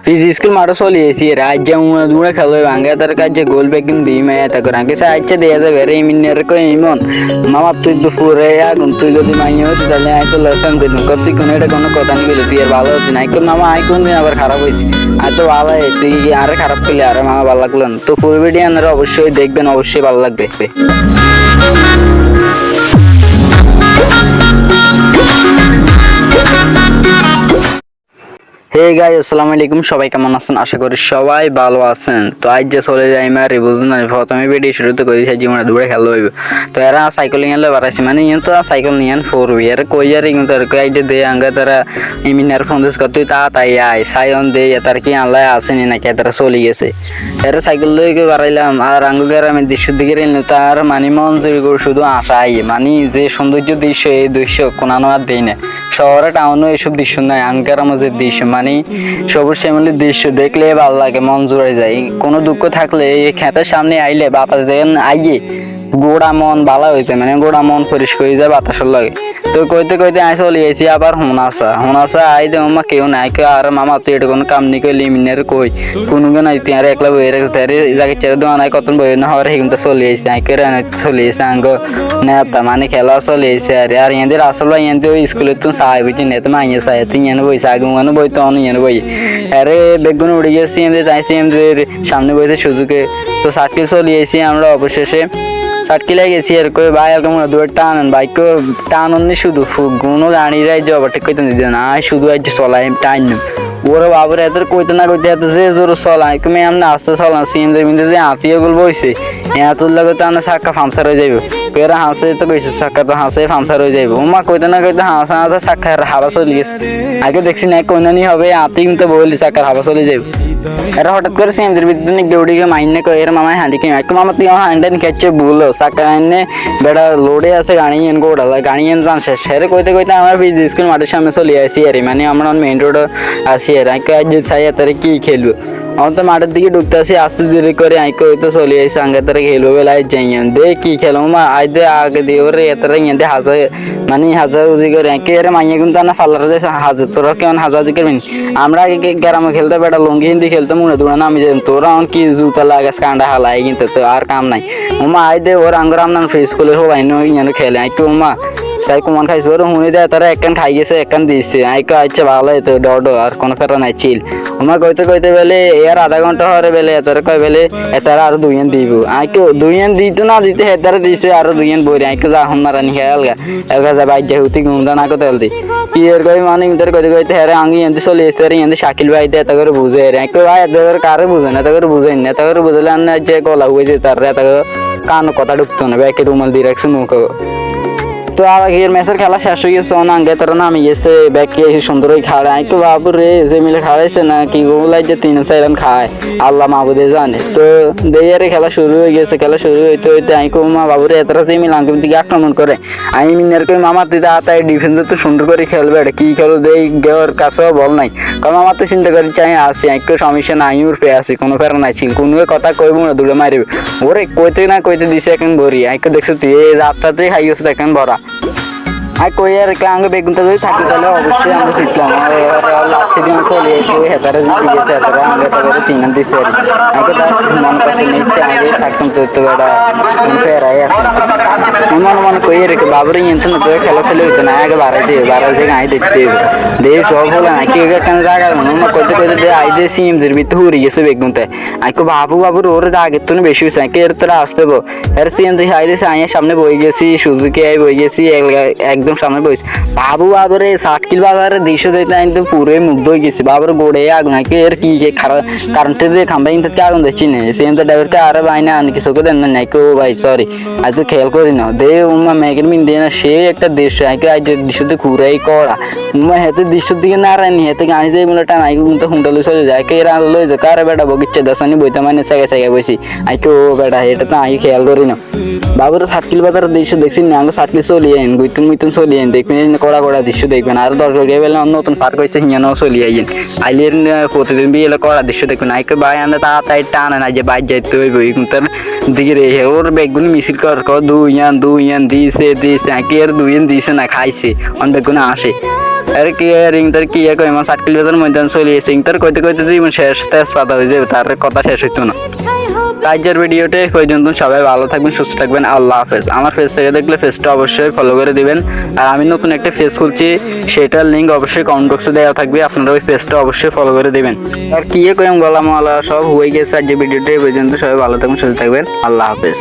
PG school মাঠে চলি আছি রাত যাওয়া দূরে খেলো ভাঙ্গে তার কাছে গোল বেগিন দিই মায়া তা করে আগে সাইচ্ছে দেয়া যাবে রে মিনিয়ার কই ইমন মামা তুই দুপুরে আগুন তুই যদি মাইয়া হতি তাহলে আই তো লেসন দিন কতি কোন এটা কোনো কথা নেই বলে তুই আর ভালো হতি না কোন মামা আই কোন দিন আবার খারাপ হইছে আর তো ভালো তুই আরে খারাপ করলে আরে মামা ভালো লাগলো না তো পুরো ভিডিও আপনারা অবশ্যই দেখবেন অবশ্যই ভালো লাগবে হে গাইস আসসালামু আলাইকুম সবাই কেমন আছেন আশা করি সবাই ভালো আছেন তো আজ যে চলে যাই মারি বুঝুন না প্রথমে ভিডিও শুরুতে করে দিয়েছি জীবনে দূরে খেলা হইব তো এরা সাইকেলিং এলে বাড়াইছে মানে ইন তো সাইকেল নিয়েন ফোর হুইলার কই আর কিন্তু আর কই আইডে দে আঙ্গা তারা ইমিনার ফোন দিস কত তা তাই আই সাইন দে তার কি আল্লাহ আসেনি না কে তারা চলে গেছে এরা সাইকেল লইকে বাড়াইলাম আর আঙ্গু গ্রামে দৃশ্য দিকে রেল তার মানে মন জুড়ে শুধু আশাই মানে যে সৌন্দর্য দৃশ্য এই দৃশ্য কোনানো আর দেই না শহরে টাউনে এইসব দৃশ্য নাই আঙ্কার আমাদের দৃশ্য মানে সবুজ শ্যামলের দৃশ্য দেখলে ভালো লাগে মন জুড়ে যায় কোনো দুঃখ থাকলে এই ক্ষেতের সামনে আইলে বাতাস যেন আইয়ে গোড়া মন ভালো হয়েছে মানে গোড়া মন পরিষ্কার হয়ে যায় বাতাসের লাগে তো কইতে কইতে আই চলে গেছি আবার হোনাসা আই দে মামা কেউ নাই কেউ আর মামা তুই এটা কোনো কাম নি করলি মিনের কই কোনো নাই তুই আর একলা বই রেখে তারে জায়গা ছেড়ে দেওয়া নাই কত বই না হওয়ার কিন্তু চলে গেছি আই করে চলে গেছে আঙ্গ নেতা মানে খেলা চলে গেছে আর ইয়াদের আসল ইয়াদের ওই স্কুলে তো সাহেব বুঝি নেতা মাইয়া সাহেব তুই ইয়ানো বই আগে মানে বই তো অন্য ইয়ানো বই আরে বেগুন উড়ে গেছি এমনি যাইছি এমদের সামনে বইছে সুযোগে তো সার্কেল চলে গেছি আমরা অবশেষে সার্কেলে গেছি আর কই ভাই আর কেমন দূরে টানেন বাইক টানুন নি শুধু কোনো গাড়ি রাই যাবো ঠিক কইতে দিতে না শুধু আজ চলাই টাইন ওরা বাবুর এত কইতে না কইতে এত যে জোর চলাই তুমি এমনি আস্তে চলান সিএনজির মধ্যে যে আত্মীয় গুলো বইছে এত লাগে তো আনা চাক্কা ফামসার হয়ে যাইব কেরা হাসে তো কইছে চাক্কা তো হাসে ফামসার হয়ে যাইব ওমা কইতে না কইতে হাসা হাসা চাক্কার হাওয়া চলে গেছে আগে দেখছি না কোননি হবে আতি কিন্তু বলি চাক্কার হাওয়া চলে যাইব এরা হঠাৎ করে সিএনজির ভিতরে দৌড়িকে মাইনে কই এর মামাই হাঁদি কি এক মামা তুই হান্ডেন খেচ্ছে ভুলো চাক্কা এনে বেড়া লোডে আছে গাড়ি এন গোড়া গাড়ি এন জানছে সেরে কইতে কইতে আমার বিজি স্কুল মাঠের সামনে চলে আসি আর মানে আমরা মেইন রোড আসি আর আজ চাই তারে কি খেলবো আমার তো মাঠের দিকে ঢুকতে আসি আস্তে ধীরে করে আইকে হয়তো চলে আসি আঙ্গে তারা খেলবো বেলা আজ যাই দে কি খেলো মা আজ দে আগে দিয়ে ওরে এতটা ইয়ে হাজার মানে হাজার উজি করে আঁকে এর মাইয়া কিন্তু না ফালার হাজার তোরা কেমন হাজার উজি করবি আমরা আগে গ্রামে খেলতে বেটা লঙ্গি হিন্দি খেলতে মনে দৌড়ে নামি যেতাম তোরা কি জুতা লাগাস কান্ডা হালাই কিন্তু তো আর কাম নাই ওমা আজ দে ওর আঙ্গর আমনান ফ্রি স্কুলে হবাই ইয়ে খেলে আঁকে ওমা সাই কুমান খাইছে ওরা শুনে দেয় তারা একখান খাই গেছে একখান দিচ্ছে আইকে আচ্ছা ভালো হইতো ডো আর কোনো ফেরা নাই চিল আমার কইতে কইতে বেলে এর আধা ঘন্টা হরে বেলে এতারে কয় বেলে এতারে আরো দুইয়ান দিব আইকে দুইয়ান দিত না দিতে হেতারে দিছে আরো দুইয়ান বইরে আইকে যা হন মারানি খেয়ালগা এলগা যা বাইজা হুতি গুমদা না কত তেলদি কি এর কই মানে ইন্তর কইতে কইতে হেরে আঙ্গি এন্দি চলে এসে এন্দি শাকিল ভাই দে তা করে বুঝে রে আইকে ভাই এদের কারে বুঝে না তা করে বুঝে না তা করে বুঝলে না যে গলা হইছে তার রে তা কান কথা ঢুকতো না ব্যাকে রুমাল দিয়ে রাখছে মুখ তো আগের ম্যাচের খেলা শেষ হয়ে গেছে অনাঙ্গে তারা নামে গেছে ব্যাকে এসে সুন্দরই খাড়ে আই তো বাবু রে যে মিলে খাড়াইছে না কি গোলাই যে 3-4 রান খায় আল্লাহ মাহবুদে জানে তো দেয়ারে খেলা শুরু হয়ে গেছে খেলা শুরু হইতে হইতে আই কো মা বাবু রে এতটা যে মিলে আঙ্গিম দিকে আক্রমণ করে আমি মিনার কই মামা তুই তাই ডিফেন্স তো সুন্দর করে খেলবে এটা কি খেলো দেই গেওয়ার কাছেও বল নাই কারণ আমার তো চিন্তা করি চাই আসি আইকে সমস্যা নাই উর পে আসি কোনো ফেরা নাই ছিল কোনো কথা কইব না দূরে মারিবে ওরে কইতে না কইতে দিছে এখন ভরি আইকে দেখছ তুই এই রাতটাতে খাই গেছে এখন ভরা আর কই আর আগে বেগুনটা যদি থাকি তাহলে অবশ্যই আমরা জিতলাম লাস্টের দিন চলে এসে হেতারে জিতে গেছে হেতারা আগে তাদের 3 রান দিছে আগে তার মন কষ্ট নিচ্ছে আগে থাকতাম তো বেড়া ফেরাই আসছে মনে কই রেখে বাবুরে ইন্টার না তো খেলা চলে হইতো না আগে বাড়াই দিয়ে আই দেখতে দেব সব হলো না কি কেন জায়গা মনে কইতে কইতে দে আই যে সিএমজির ভিতরে হুরি গেছে বেগুনতে আইকো বাবুর ওরে আগে তো বেশি হইছে আইকে এর তোরা আসতে বো এর সিএমজি আই দিছে আইয়ের সামনে বই গেছি সুজুকি আই বই গেছি একদম সামনে বইছে বাবুরে সার্কিল বাজারে দৃশ্য দেখতে কিন্তু পুরো মুগ্ধ হয়ে গেছে বাবুর গোড়ে আগুন নাকি এর কি কারেন্টের দিয়ে খাম্বা কিন্তু আগুন দেখছি না সিএমজি ড্রাইভারকে আরে ভাই না আনি কিছু দেন না নাকি ও ভাই সরি আজ খেয়াল করি না দে উমা মেঘের মিন দিয়ে না সে একটা দৃশ্য আইকে আজ দৃশ্যতে ঘুরাই করা উমা হেতে দৃশ্যর দিকে না রানি হেতে গাড়ি যাই বলে টান আইকে কিন্তু হুন্ডালে চলে যায় কে রান লই যায় কারে বেটা বগিচ্ছে দশানি বইতে মানে সেগে বসি আইকে ও বেটা এটা তো আই খেয়াল করি না বাবুর সার্কিল বাজারের দৃশ্য দেখছি না আগে সার্কিল চলে যাই গুইতুন চলি আইন দেখবেন কড়া কড়া দৃশ্য দেখবেন আর দর্শক বেলা নতুন পার্ক হয়েছে হিয়ানো চলি আইন আইলের প্রতিদিন বিয়ে কড়া দৃশ্য দেখবেন আইকে বাই আনতে তাড়াতাড়ি টানে না যে বাইর যাইতে হইব তার দিকে রেখে ওর বেগুনি মিছিল কর দুই ইয়ান দিছে কি আর দুই ইয়ান দিছে না খাইছে অন বেগুনি আসে আরে কি রিং তার কি কই আমার 60 কিলোমিটার ময়দান চলি এসে তার কইতে কইতে জীবন শেষ তেজপাতা হয়ে যাবে তার কথা শেষ হইতো না। আজকের ভিডিওতে পর্যন্ত সবাই ভালো থাকবেন সুস্থ থাকবেন আল্লাহ হাফেজ। আমার পেজ থেকে দেখলে পেজটা অবশ্যই ফলো করে দিবেন আর আমি নতুন একটা পেজ খুলছি সেটার লিঙ্ক অবশ্যই কমেন্ট বক্সে দেওয়া থাকবে আপনারা ওই পেজটা অবশ্যই ফলো করে দিবেন। আর কি কইম গলামালা সব হয়ে গেছে আজকের ভিডিওতে পর্যন্ত সবাই ভালো থাকবেন সুস্থ থাকবেন আল্লাহ হাফেজ।